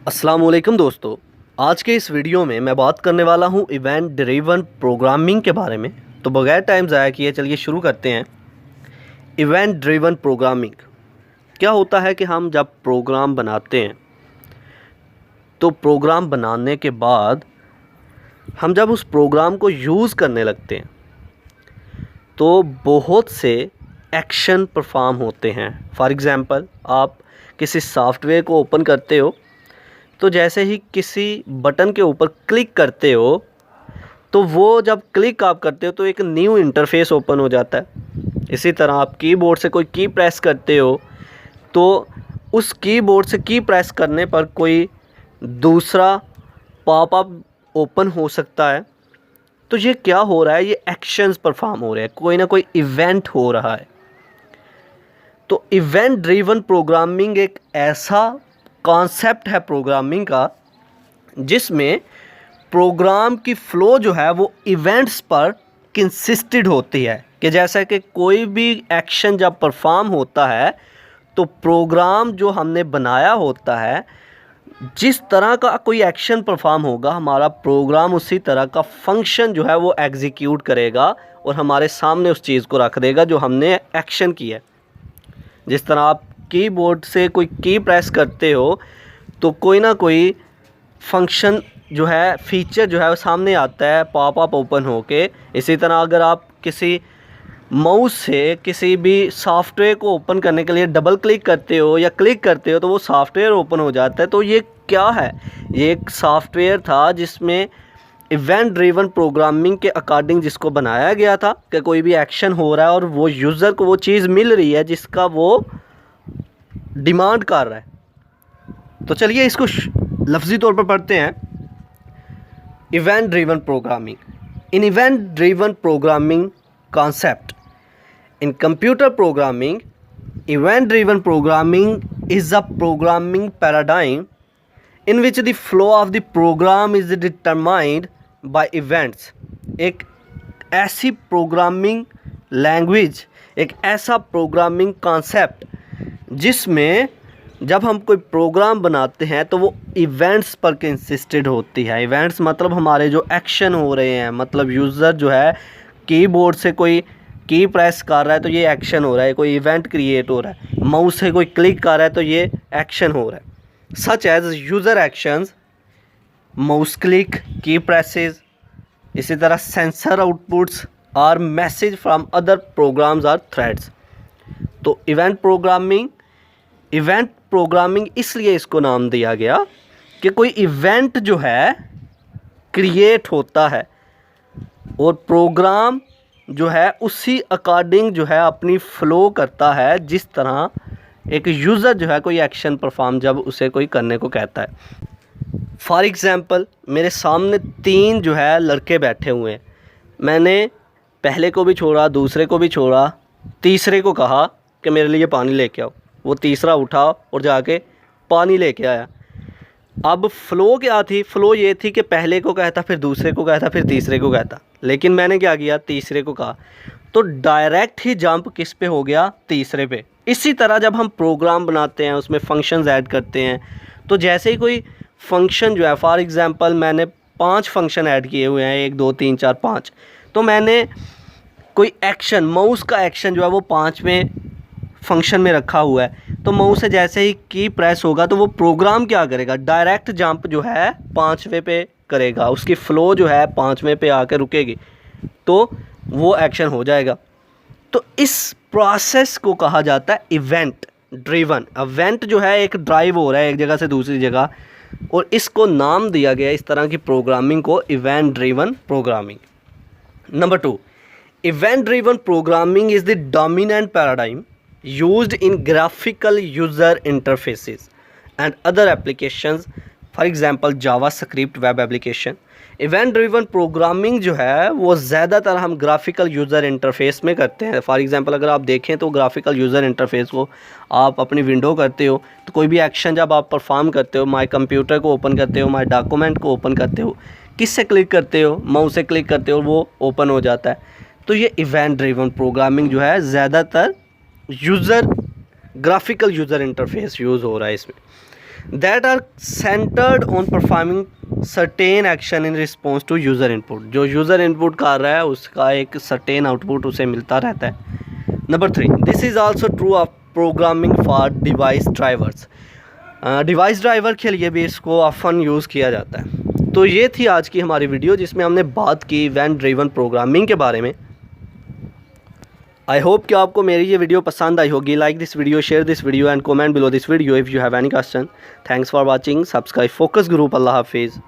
अस्सलाम वालेकुम दोस्तों। आज के इस वीडियो में मैं बात करने वाला हूं इवेंट ड्रिवन प्रोग्रामिंग के बारे में। तो बगैर टाइम ज़ाया किए चलिए शुरू करते हैं। इवेंट ड्रिवन प्रोग्रामिंग क्या होता है कि हम जब प्रोग्राम बनाते हैं तो प्रोग्राम बनाने के बाद हम जब उस प्रोग्राम को यूज़ करने लगते हैं तो बहुत से एक्शन परफॉर्म होते हैं। फॉर एग्ज़ाम्पल, आप किसी सॉफ्टवेयर को ओपन करते हो तो जैसे ही किसी बटन के ऊपर क्लिक करते हो तो वो जब क्लिक आप करते हो तो एक न्यू इंटरफेस ओपन हो जाता है। इसी तरह आप कीबोर्ड से कोई की प्रेस करते हो तो उस कीबोर्ड से की प्रेस करने पर कोई दूसरा पॉपअप ओपन हो सकता है। तो ये क्या हो रहा है, ये एक्शंस परफॉर्म हो रहे हैं, कोई ना कोई इवेंट हो रहा है। तो इवेंट ड्रिवन प्रोग्रामिंग एक ऐसा कॉन्सेप्ट है प्रोग्रामिंग का जिसमें प्रोग्राम की फ़्लो जो है वो इवेंट्स पर कंसिस्टेड होती है। कि जैसा कि कोई भी एक्शन जब परफॉर्म होता है तो प्रोग्राम जो हमने बनाया होता है, जिस तरह का कोई एक्शन परफॉर्म होगा हमारा प्रोग्राम उसी तरह का फंक्शन जो है वो एग्जीक्यूट करेगा और हमारे सामने उस चीज़ को रख देगा जो हमने एक्शन किया है। जिस तरह आप कीबोर्ड से कोई की प्रेस करते हो तो कोई ना कोई फंक्शन जो है, फीचर जो है वो सामने आता है पॉपअप ओपन होके। इसी तरह अगर आप किसी माउस से किसी भी सॉफ्टवेयर को ओपन करने के लिए डबल क्लिक करते हो या क्लिक करते हो तो वो सॉफ्टवेयर ओपन हो जाता है। तो ये क्या है, ये एक सॉफ्टवेयर था जिसमें इवेंट ड्रिवन प्रोग्रामिंग के अकॉर्डिंग जिसको बनाया गया था कि कोई भी एक्शन हो रहा है और वो यूज़र को वो चीज़ मिल रही है जिसका वो डिमांड कर रहा है। तो चलिए इसको लफ्ज़ी तौर पर पढ़ते हैं। Event driven programming. In event driven programming concept in computer programming, event driven programming is a programming paradigm in which the flow of the program is determined by events। एक ऐसी प्रोग्रामिंग लैंग्वेज, एक ऐसा programming concept जिसमें जब हम कोई programme बनाते हैं तो वो इवेंट्स पर कंसिस्टेड होती है। इवेंट्स मतलब हमारे जो एक्शन हो रहे हैं, मतलब यूज़र जो है कीबोर्ड से कोई की प्रेस कर रहा है तो ये एक्शन हो रहा है, कोई इवेंट क्रिएट हो रहा है। माउस से कोई क्लिक कर रहा है तो ये एक्शन हो रहा है। Such as user actions, mouse click, key presses, इसी तरह सेंसर आउटपुट्स और मैसेज फ्रॉम अदर प्रोग्राम्स और थ्रेड्स। तो इवेंट प्रोग्रामिंग इसलिए इसको नाम दिया गया कि कोई इवेंट जो है क्रिएट होता है और प्रोग्राम जो है उसी अकॉर्डिंग जो है अपनी फ़्लो करता है, जिस तरह एक यूज़र जो है कोई एक्शन परफॉर्म जब उसे कोई करने को कहता है। फॉर एग्ज़ाम्पल, मेरे सामने 3 जो है लड़के बैठे हुए हैं। मैंने पहले को भी छोड़ा, दूसरे को भी छोड़ा, तीसरे को कहा कि मेरे लिए पानी लेके आओ। वो तीसरा उठा और जाके पानी लेके आया। अब फ़्लो क्या थी, फ़्लो ये थी कि पहले को कहता, फिर दूसरे को कहता, फिर तीसरे को कहता। लेकिन मैंने क्या किया, तीसरे को कहा, तो डायरेक्ट ही जंप किस पे हो गया, तीसरे पे। इसी तरह जब हम प्रोग्राम बनाते हैं उसमें फंक्शंस ऐड करते हैं तो जैसे ही कोई फंक्शन जो है, फॉर एग्ज़ाम्पल मैंने 5 फंक्शन ऐड किए हुए हैं, 1 2 3 4 5। तो मैंने कोई एक्शन, माउस का एक्शन जो है वो 5वें फंक्शन में रखा हुआ है। तो माउस से जैसे ही की प्रेस होगा तो वो प्रोग्राम क्या करेगा, डायरेक्ट जंप जो है 5वें पे करेगा, उसकी फ़्लो जो है 5वें पे आकर रुकेगी तो वो एक्शन हो जाएगा। तो इस प्रोसेस को कहा जाता है इवेंट ड्रिवन। इवेंट जो है एक ड्राइव हो रहा है एक जगह से दूसरी जगह, और इसको नाम दिया गया इस तरह की प्रोग्रामिंग को event driven programming. Number 2, event driven programming is the dominant paradigm used in graphical user interfaces and other applications, for example JavaScript web application। Event driven programming जो है वो ज़्यादातर हम ग्राफिकल यूज़र इंटरफेस में करते हैं। For example अगर आप देखें तो ग्राफिकल यूज़र इंटरफेस को आप अपनी विंडो करते हो तो कोई भी एक्शन जब आप परफॉर्म करते हो, माय कंप्यूटर को ओपन करते हो, माय डॉक्यूमेंट को ओपन करते हो, किस से क्लिक करते हो, माउस से क्लिक करते हो, वो ओपन हो जाता है। तो ये इवेंट ड्रिवन प्रोग्रामिंग जो है ज़्यादातर ग्राफिकल यूज़र इंटरफेस यूज़ हो रहा है इसमें। That are centred on performing certain action in response to user input. जो यूज़र इनपुट कर रहा है उसका एक सर्टेन आउटपुट उसे मिलता रहता है। Number 3, this is also true of programming for device drivers. Device driver के लिए भी इसको ऑफन यूज़ किया जाता है। तो ये थी आज की हमारी वीडियो जिसमें हमने बात की इवेंट ड्रिवन प्रोग्रामिंग के बारे में। आई होप कि आपको मेरी ये वीडियो पसंद आई होगी। Like this video, share this video and comment below this video if you have any question. Thanks for watching. Subscribe Focus Group. अल्लाह हाफिज़।